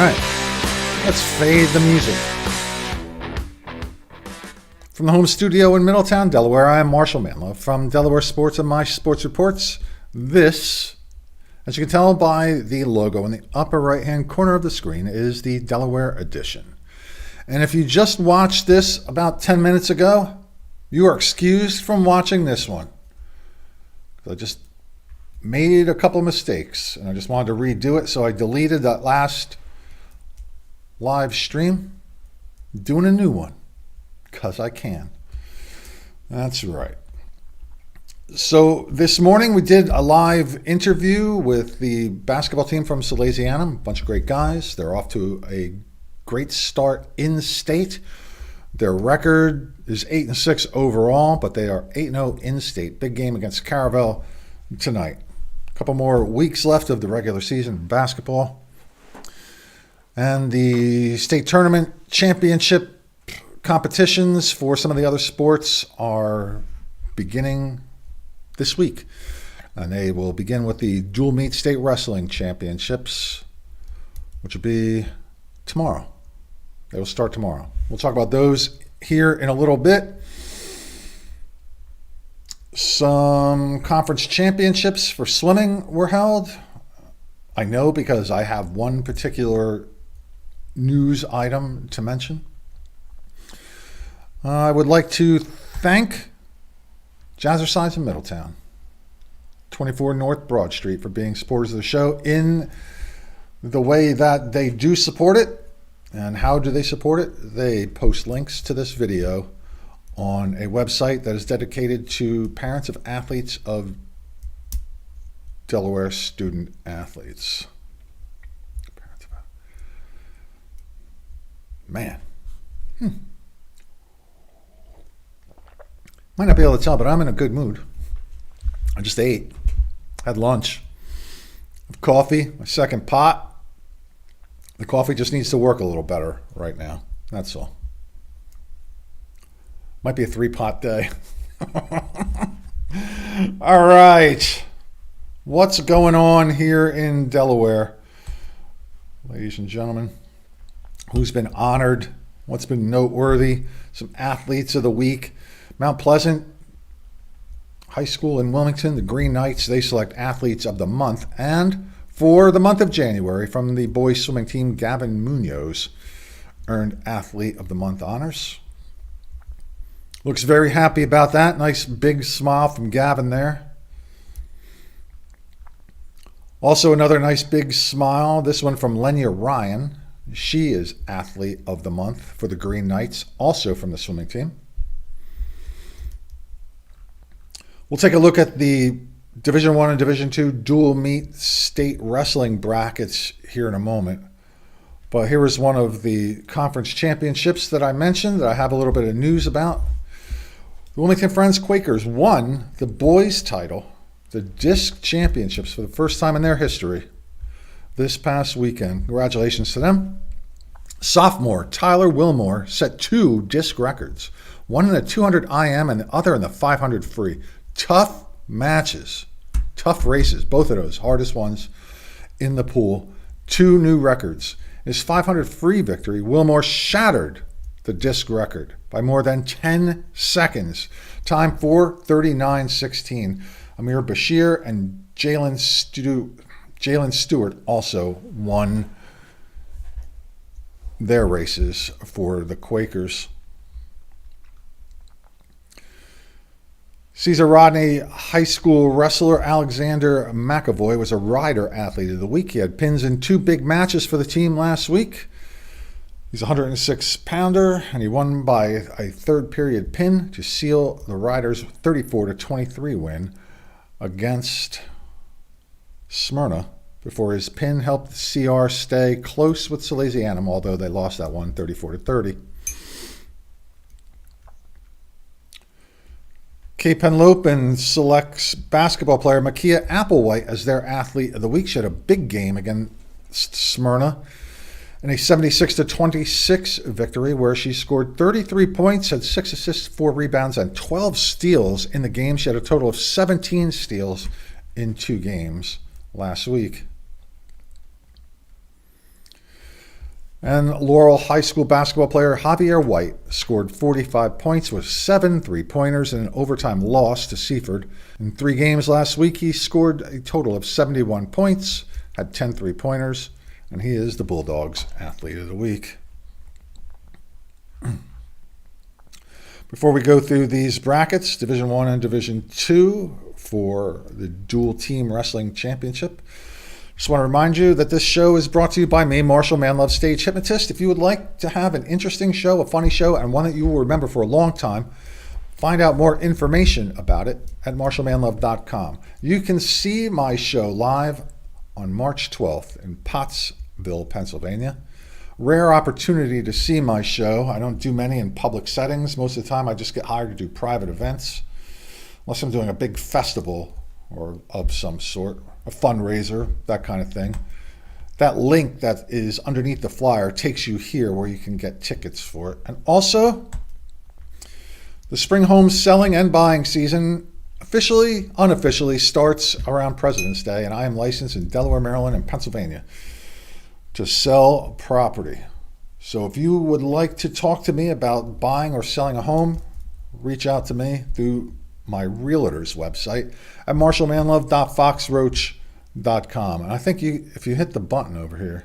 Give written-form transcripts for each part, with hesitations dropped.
right, let's fade the music. From the home studio in Middletown, Delaware, I am Marshal Manlove from Delaware Sports and My Sports Reports. This, as you can tell by the logo in the upper right-hand corner of the screen, is the Delaware edition. And if you just watched this about 10 minutes ago, you are excused from watching this one. I just made a couple of mistakes, and I just wanted to redo it, so I deleted that last live stream. I'm doing a new one. Because I can. That's right. So this morning we did a live interview with the basketball team from Salesianum. A bunch of great guys. They're off to a great start in state. Their record is 8-6 overall, but they are 8-0 in state. Big game against Caravel tonight. A couple more weeks left of the regular season in basketball. And the state tournament championship competitions for some of the other sports are beginning this week. And they will begin with the Dual Meet State Wrestling Championships, which will be tomorrow. They will start tomorrow. We'll talk about those here in a little bit. Some conference championships for swimming were held. I know because I have one particular news item to mention. I would like to thank Jazzercise in Middletown, 24 North Broad Street, for being supporters of the show in the way that they do support it. And how do they support it? They post links to this video on a website that is dedicated to parents of athletes of Delaware student athletes. Man. Might not be able to tell, but I'm in a good mood. I just ate, had lunch, coffee, my second pot. The coffee just needs to work a little better right now. That's all. Might be a 3-pot day. All right. What's going on here in Delaware? Ladies and gentlemen, who's been honored? What's been noteworthy? Some athletes of the week. Mount Pleasant High School in Wilmington, the Green Knights, they select athletes of the month. And for the month of January, from the boys swimming team, Gavin Munoz earned athlete of the month honors. Looks very happy about that. Nice big smile from Gavin there. Also another nice big smile, this one from Lenya Ryan. She is athlete of the month for the Green Knights, also from the swimming team. We'll take a look at the Division I and Division II dual meet state wrestling brackets here in a moment. But here is one of the conference championships that I mentioned that I have a little bit of news about. The Wilmington Friends Quakers won the boys title, the disc championships, for the first time in their history this past weekend. Congratulations to them. Sophomore Tyler Wilmore set 2 disc records, one in the 200 IM and the other in the 500 free. Tough matches, tough races, both of those, hardest ones in the pool. 2 new records. In his 500 free victory, Wilmore shattered the disc record by more than 10 seconds. Time 4:39.16. Amir Bashir and Jalen Stewart also won their races for the Quakers. Cesar Rodney High School wrestler Alexander McAvoy was a rider athlete of the week. He had pins in 2 big matches for the team last week. He's a 106-pounder, and he won by a third period pin to seal the Riders' 34-23 win against Smyrna, before his pin helped the CR stay close with Salesianum, although they lost that one 34-30. Cape Henlopen selects basketball player Makia Applewhite as their athlete of the week. She had a big game against Smyrna in a 76-26 victory where she scored 33 points, had 6 assists, 4 rebounds, and 12 steals in the game. She had a total of 17 steals in 2 games last week. And Laurel High School basketball player Javier White scored 45 points with 7 3-pointers in an overtime loss to Seaford. In 3 games last week, he scored a total of 71 points, had 10 3-pointers, and he is the Bulldogs Athlete of the Week. Before we go through these brackets, Division I and Division II for the Dual Team Wrestling Championship, just want to remind you that this show is brought to you by me, Marshal Manlove, stage hypnotist. If you would like to have an interesting show, a funny show, and one that you will remember for a long time, find out more information about it at marshalmanlove.com. You can see my show live on March 12th in Pottsville, Pennsylvania. Rare opportunity to see my show. I don't do many in public settings. Most of the time I just get hired to do private events, unless I'm doing a big festival or of some sort, a fundraiser, that kind of thing. That link that is underneath the flyer takes you here where you can get tickets for it. And also, the spring home selling and buying season officially, unofficially starts around President's Day, and I am licensed in Delaware, Maryland, and Pennsylvania to sell property. So if you would like to talk to me about buying or selling a home, reach out to me through my realtor's website at marshalmanlove.foxroach.com. And I think if you hit the button over here,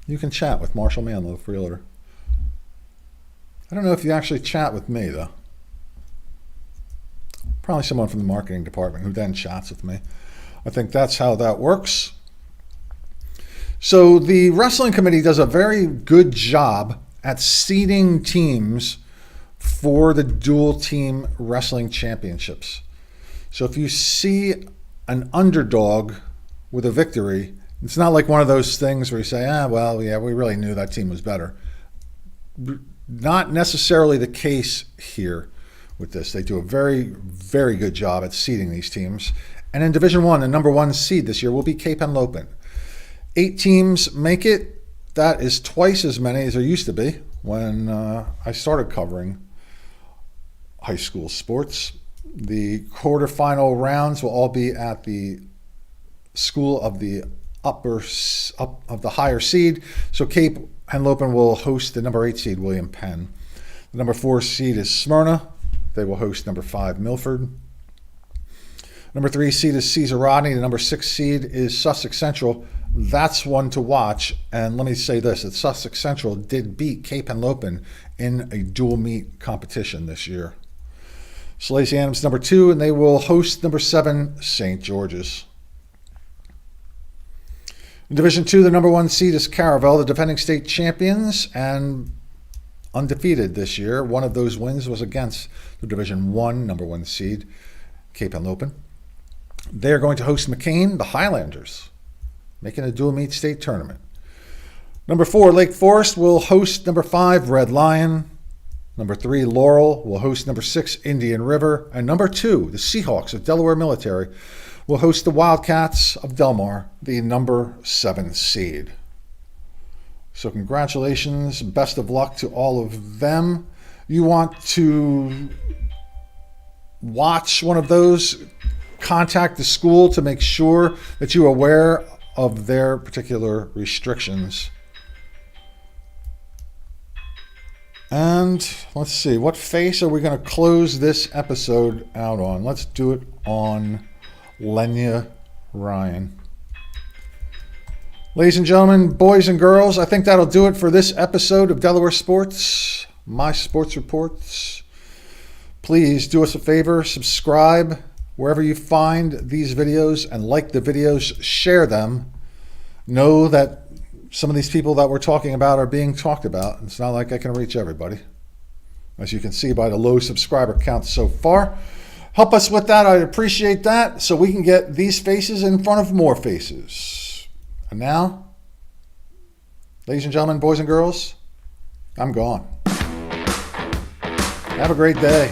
you can chat with Marshal Manlove, realtor. I don't know if you actually chat with me, though. Probably someone from the marketing department who then chats with me. I think that's how that works. So the wrestling committee does a very good job at seeding teams for the dual team wrestling championships. So if you see an underdog with a victory, it's not like one of those things where you say, we really knew that team was better. Not necessarily the case here with this. They do a very, very good job at seeding these teams. And in Division I, the number 1 seed this year will be Cape Henlopen. 8 teams make it. That is twice as many as there used to be when I started covering high school sports. The quarterfinal rounds will all be at the school of the of the higher seed. So Cape Henlopen will host the number 8 seed, William Penn. The number 4 seed is Smyrna. They will host number 5, Milford. Number 3 seed is Cesar Rodney. The number 6 seed is Sussex Central. That's one to watch. And let me say this, that Sussex Central did beat Cape Henlopen in a dual meet competition this year. Lacey Adams, number 2, and they will host number 7, St. George's. In Division II, the number 1 seed is Caravel, the defending state champions, and undefeated this year. One of those wins was against the Division I number 1 seed, Cape Henlopen. They are going to host McCain, the Highlanders, making a dual meet state tournament. Number 4, Lake Forest will host number 5, Red Lion. Number 3, Laurel will host number 6, Indian River. And number 2, the Seahawks of Delaware Military will host the Wildcats of Delmar, the number 7 seed. So congratulations, best of luck to all of them. You want to watch one of those, contact the school to make sure that you're aware of their particular restrictions. And let's see, what face are we going to close this episode out on? Let's do it on Lenya Ryan. Ladies and gentlemen, boys and girls, I think that'll do it for this episode of Delaware Sports, My Sports Reports. Please do us a favor, subscribe wherever you find these videos and like the videos, share them. Know that some of these people that we're talking about are being talked about. It's not like I can reach everybody, as you can see by the low subscriber count so far. Help us with that. I'd appreciate that so we can get these faces in front of more faces. And now, ladies and gentlemen, boys and girls, I'm gone. Have a great day.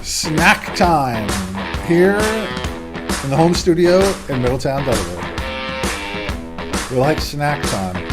Snack time here in the home studio in Middletown, Delaware. We like snack time.